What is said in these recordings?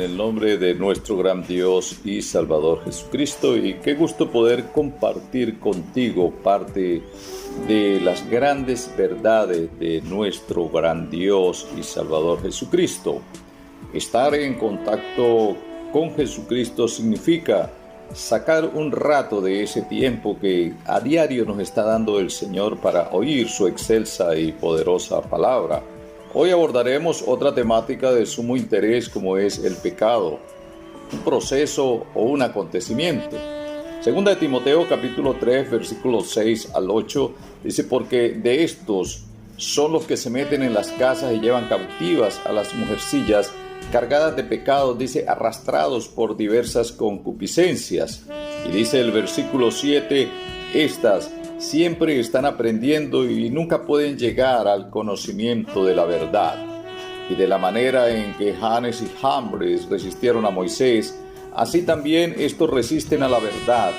el nombre de nuestro gran Dios y Salvador Jesucristo, y qué gusto poder compartir contigo parte de las grandes verdades de nuestro gran Dios y Salvador Jesucristo. Estar en contacto con Jesucristo significa sacar un rato de ese tiempo que a diario nos está dando el Señor para oír su excelsa y poderosa palabra. Hoy abordaremos otra temática de sumo interés, como es el pecado, un proceso o un acontecimiento. Segunda de Timoteo capítulo 3 versículos 6 al 8 dice: porque de estos son los que se meten en las casas y llevan cautivas a las mujercillas cargadas de pecados, dice, arrastrados por diversas concupiscencias. Y dice el versículo 7, estas siempre están aprendiendo y nunca pueden llegar al conocimiento de la verdad. Y de la manera en que Janes y Jambres resistieron a Moisés, así también estos resisten a la verdad.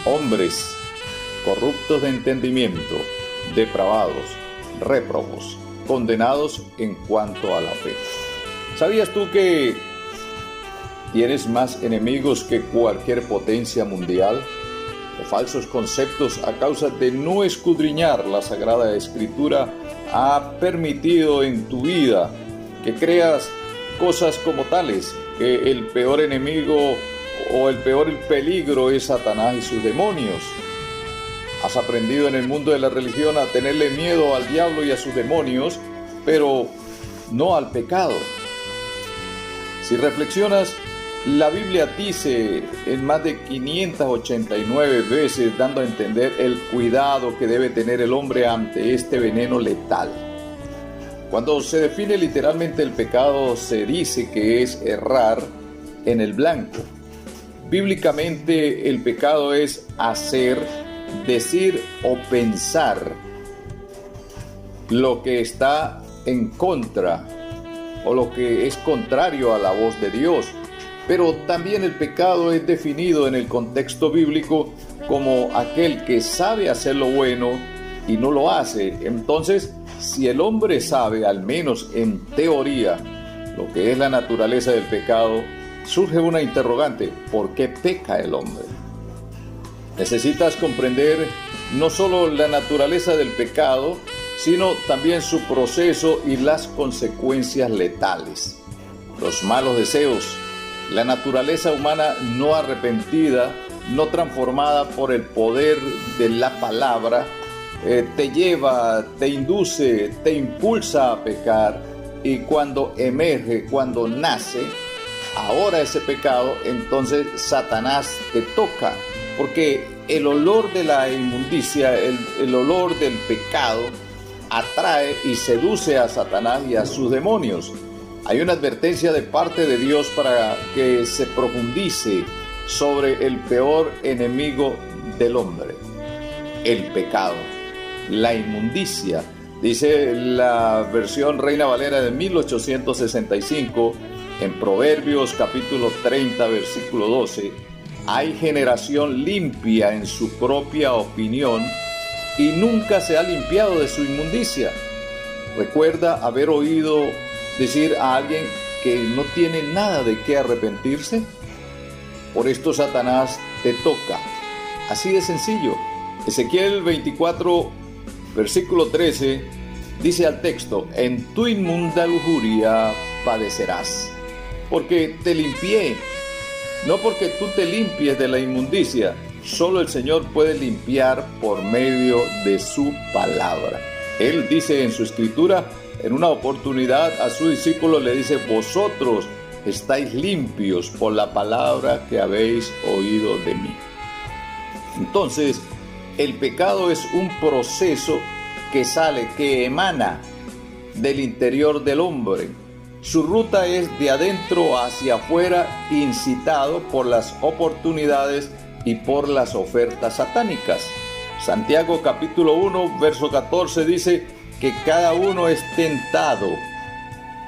Hombres corruptos de entendimiento, depravados, réprobos, condenados en cuanto a la fe. ¿Sabías tú que tienes más enemigos que cualquier potencia mundial? O falsos conceptos a causa de no escudriñar la Sagrada Escritura ha permitido en tu vida que creas cosas como tales, que el peor enemigo o el peor peligro es Satanás y sus demonios. Has aprendido en el mundo de la religión a tenerle miedo al diablo y a sus demonios, pero no al pecado. Si reflexionas, la Biblia dice en más de 589 veces, dando a entender el cuidado que debe tener el hombre ante este veneno letal. Cuando se define literalmente el pecado, se dice que es errar en el blanco. Bíblicamente, el pecado es hacer, decir o pensar lo que está en contra o lo que es contrario a la voz de Dios. Pero también el pecado es definido en el contexto bíblico como aquel que sabe hacer lo bueno y no lo hace. Entonces, si el hombre sabe, al menos en teoría, lo que es la naturaleza del pecado, surge una interrogante: ¿por qué peca el hombre? Necesitas comprender no solo la naturaleza del pecado, sino también su proceso y las consecuencias letales. Los malos deseos, la naturaleza humana no arrepentida, no transformada por el poder de la palabra, te lleva, te induce, te impulsa a pecar, y cuando emerge, cuando nace, ahora ese pecado, entonces Satanás te toca, porque el olor de la inmundicia, el olor del pecado, atrae y seduce a Satanás y a sus demonios. Hay una advertencia de parte de Dios para que se profundice sobre el peor enemigo del hombre: el pecado, la inmundicia. Dice la versión Reina Valera de 1865, en Proverbios capítulo 30, versículo 12, hay generación limpia en su propia opinión y nunca se ha limpiado de su inmundicia. Recuerda haber oído decir a alguien que no tiene nada de qué arrepentirse. Por esto Satanás te toca. Así de sencillo. Ezequiel 24, versículo 13, dice al texto: en tu inmunda lujuria padecerás, porque te limpié. No porque tú te limpies de la inmundicia, solo el Señor puede limpiar por medio de su palabra. Él dice en su escritura, en una oportunidad a su discípulo le dice: vosotros estáis limpios por la palabra que habéis oído de mí. Entonces, el pecado es un proceso que sale, que emana del interior del hombre. Su ruta es de adentro hacia afuera, incitado por las oportunidades y por las ofertas satánicas. Santiago capítulo 1, verso 14 dice que cada uno es tentado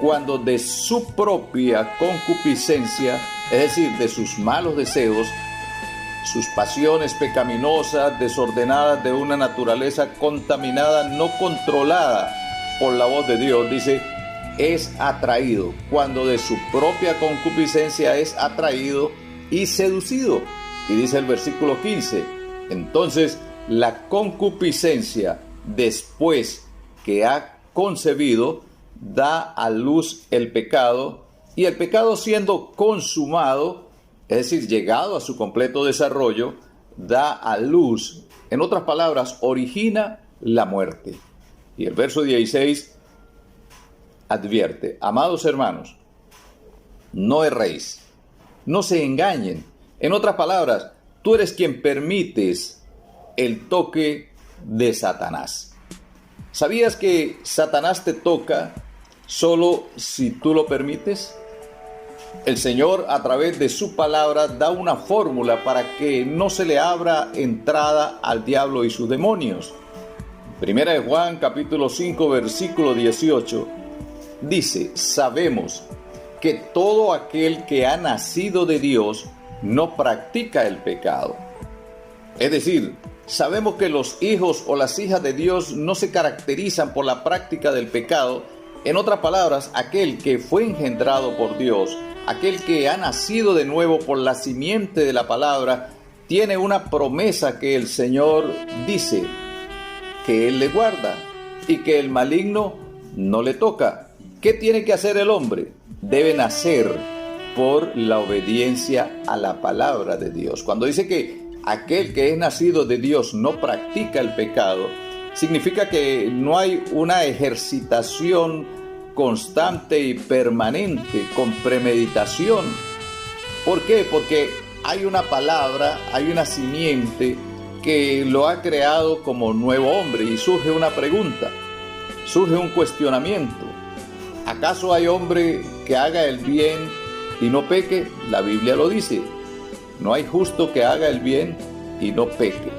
cuando de su propia concupiscencia, es decir, de sus malos deseos, sus pasiones pecaminosas, desordenadas, de una naturaleza contaminada, no controlada por la voz de Dios, dice, es atraído, cuando de su propia concupiscencia es atraído y seducido. Y dice el versículo 15, entonces la concupiscencia, después que ha concebido, da a luz el pecado, y el pecado siendo consumado, es decir, llegado a su completo desarrollo, da a luz, en otras palabras, origina la muerte. Y el verso 16 advierte, amados hermanos, no erréis, no se engañen. En otras palabras, tú eres quien permites el toque de Satanás. ¿Sabías que Satanás te toca solo si tú lo permites? El Señor, a través de su palabra, da una fórmula para que no se le abra entrada al diablo y sus demonios. Primera de Juan, capítulo 5, versículo 18, dice, sabemos que todo aquel que ha nacido de Dios no practica el pecado. Es decir, sabemos que los hijos o las hijas de Dios no se caracterizan por la práctica del pecado. En otras palabras, aquel que fue engendrado por Dios, aquel que ha nacido de nuevo por la simiente de la palabra, tiene una promesa que el Señor dice que Él le guarda y que el maligno no le toca. ¿Qué tiene que hacer el hombre? Debe nacer por la obediencia a la palabra de Dios. Cuando dice que aquel que es nacido de Dios no practica el pecado, significa que no hay una ejercitación constante y permanente con premeditación. ¿Por qué? Porque hay una palabra, hay una simiente que lo ha creado como nuevo hombre, y surge una pregunta, surge un cuestionamiento. ¿Acaso hay hombre que haga el bien y no peque? La Biblia lo dice. No hay justo que haga el bien y no peque.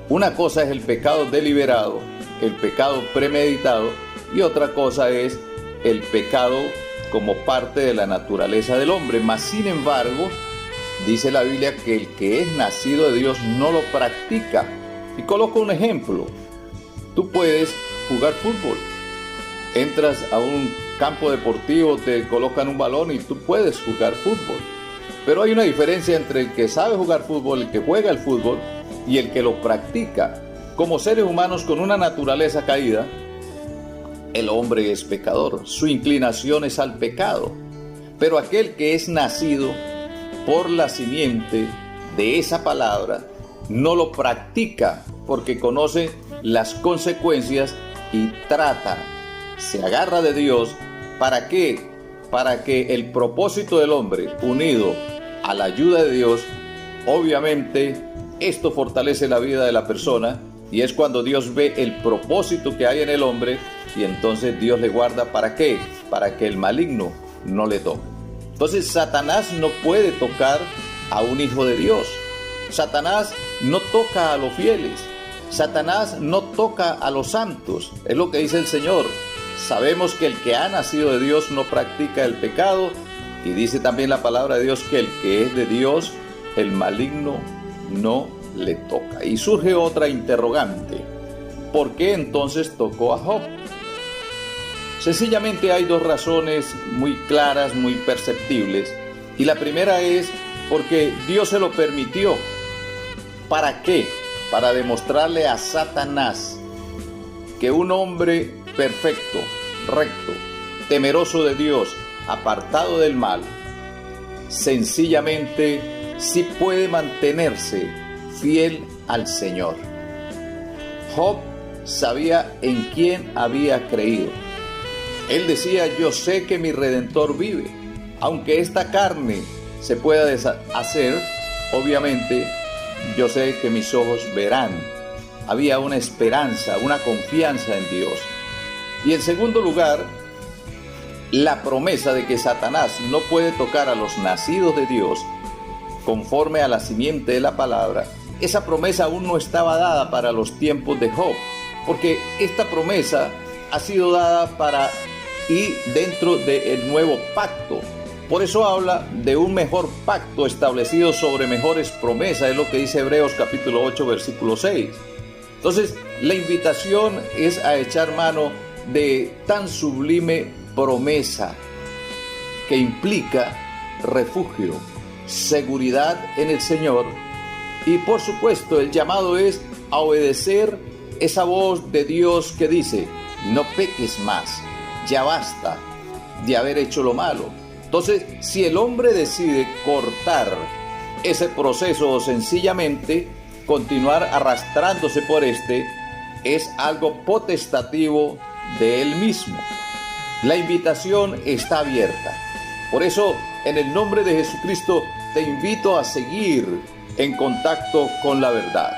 Una cosa es el pecado deliberado, el pecado premeditado, y otra cosa es el pecado como parte de la naturaleza del hombre. Mas, sin embargo, dice la Biblia que el que es nacido de Dios no lo practica. Y coloco un ejemplo. Tú puedes jugar fútbol. Entras a un campo deportivo, te colocan un balón y tú puedes jugar fútbol. Pero hay una diferencia entre el que sabe jugar fútbol, el que juega el fútbol, y el que lo practica. Como seres humanos con una naturaleza caída, el hombre es pecador, su inclinación es al pecado. Pero aquel que es nacido por la simiente de esa palabra, no lo practica porque conoce las consecuencias y trata, se agarra de Dios. ¿Para qué? Para que el propósito del hombre, unido a la ayuda de Dios, obviamente esto fortalece la vida de la persona, y es cuando Dios ve el propósito que hay en el hombre, y entonces Dios le guarda. ¿Para qué? Para que el maligno no le toque. Entonces Satanás no puede tocar a un hijo de Dios. Satanás no toca a los fieles. Satanás no toca a los santos. Es lo que dice el Señor. Sabemos que el que ha nacido de Dios no practica el pecado, y dice también la palabra de Dios que el que es de Dios, el maligno no le toca. Y surge otra interrogante. ¿Por qué entonces tocó a Job? Sencillamente hay dos razones muy claras, muy perceptibles. Y la primera es porque Dios se lo permitió. ¿Para qué? Para demostrarle a Satanás que un hombre perfecto, recto, temeroso de Dios, apartado del mal, sencillamente sí puede mantenerse fiel al Señor. Job sabía en quién había creído. Él decía, yo sé que mi Redentor vive. Aunque esta carne se pueda deshacer, obviamente yo sé que mis ojos verán. Había una esperanza, una confianza en Dios. Y en segundo lugar, la promesa de que Satanás no puede tocar a los nacidos de Dios conforme a la simiente de la palabra. Esa promesa aún no estaba dada para los tiempos de Job, porque esta promesa ha sido dada para y dentro del nuevo pacto. Por eso habla de un mejor pacto establecido sobre mejores promesas, es lo que dice Hebreos capítulo 8 versículo 6. Entonces la invitación es a echar mano de tan sublime promesa que implica refugio, seguridad en el Señor. Y por supuesto el llamado es a obedecer esa voz de Dios que dice: no peques más, ya basta de haber hecho lo malo. Entonces, si el hombre decide cortar ese proceso o sencillamente continuar arrastrándose por es algo potestativo de él mismo. La invitación está abierta. Por eso, en el nombre de Jesucristo, te invito a seguir en contacto con la verdad.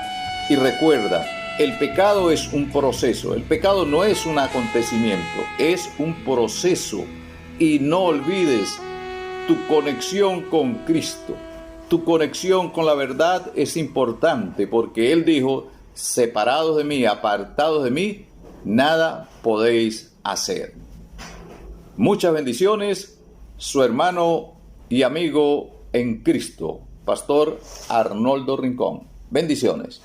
Y recuerda, el pecado es un proceso. El pecado no es un acontecimiento, es un proceso. Y no olvides tu conexión con Cristo. Tu conexión con la verdad es importante porque Él dijo: separados de mí, apartados de mí, nada podéis hacer. Muchas bendiciones. Su hermano y amigo en Cristo, Pastor Arnoldo Rincón. Bendiciones.